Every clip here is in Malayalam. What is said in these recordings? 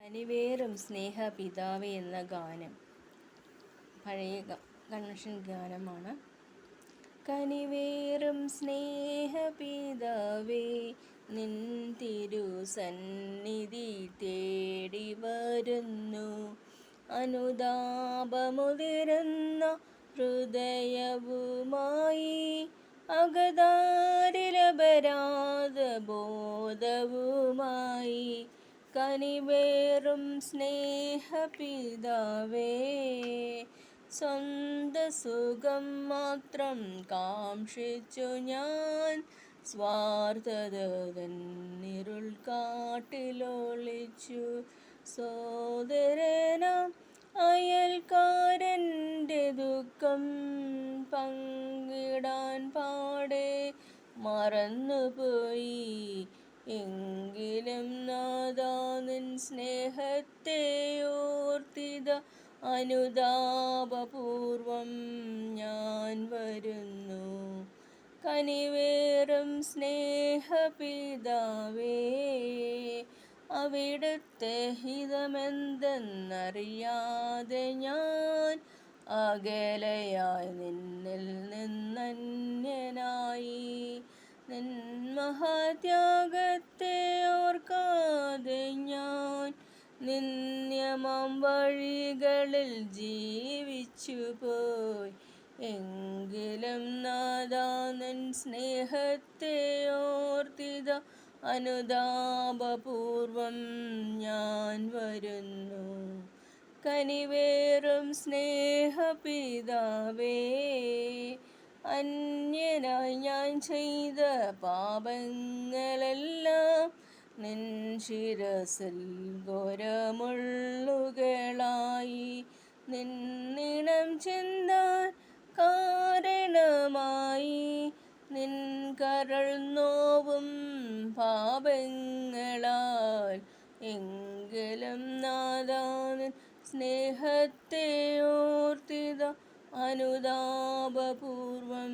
കനിവേറും സ്നേഹപിതാവേ എന്ന ഗാനം പഴയ കൺവെൻഷൻ ഗാനമാണ്. കനിവേറും സ്നേഹപിതാവേ, നിൻ തിരുസന്നിധി തേടി വരുന്നു. അനുതാപമുതിരുന്ന ഹൃദയവുമായി, അകതാരിലപരാധബോധവുമായി, കനിവേറും സ്നേഹപിതാവേ, സ്വന്ത സുഖം മാത്രം കാംക്ഷിച്ചു ഞാൻ സ്വാർത്ഥത തന്നിരുൾ കാട്ടിലൊളിച്ചു. സോദരനാം അയൽക്കാരൻ്റെ ദുഃഖം പങ്കിടാൻ പാടെ മറന്നുപോയി. എങ്കിലും നാഥാ, നിൻ സ്നേഹത്തെ ഓർത്തിത അനുതാപപൂർവം ഞാൻ വരുന്നു. കനിവേറും സ്നേഹപിതാവേ, അവിടുത്തെ ഹിതമെന്തെന്നറിയാതെ ഞാൻ അകലെയായി നിന്നിൽ നിന്നന്യനായി. നിൻ മഹാത്യാഗത്തെ ഓർക്കാതെ ഞാൻ നിന്ദ്യമാം വഴികളിൽ ജീവിച്ചുപോയി. എങ്കിലും നാഥാ, നിൻ സ്നേഹത്തെ ഓർത്തിത അനുതാപപൂർവം ഞാൻ വരുന്നു. കനിവേറും സ്നേഹപിതാവേ, അന്യനായി ഞാൻ ചെയ്ത പാപങ്ങളെല്ലാം നിൻ ശിരസിൽ ഘോരമുള്ളുകളായി. നിന്നിണം ചിന്താൻ കാരണമായി നിൻ കരൾ നോവും പാപങ്ങളാൽ. എങ്കിലും നാഥാ, നിൻ സ്നേഹത്തെ ഓർത്തിത അനുതാപപൂർവം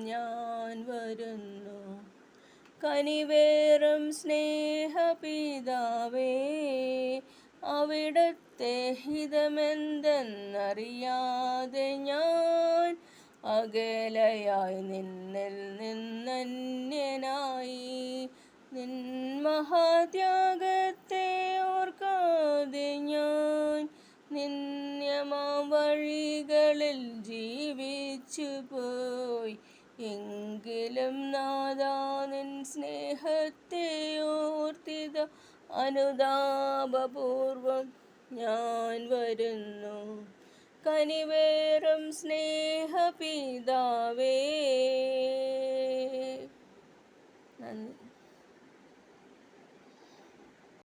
ഞാൻ വരുന്നു. കനിവേറും സ്നേഹപിതാവേ, അവിടുത്തെ ഹിതമെന്തെന്നറിയാതെ ഞാൻ അകലെയായി നിന്നിൽ നിന്നന്യനായി. നിൻ മഹാത്യാഗത്തെ ഓർക്കാതെ ഞാൻ നിന്ദ്യമാം വഴികളിൽ ജീവിച്ചുപോയി. എങ്കിലും നാഥാ, നിൻ സ്നേഹത്തെ ഓർത്തിത അനുതാപപൂർവം ഞാൻ വരുന്നു. കനിവേറും സ്നേഹപിതാവേ. നന്ദി.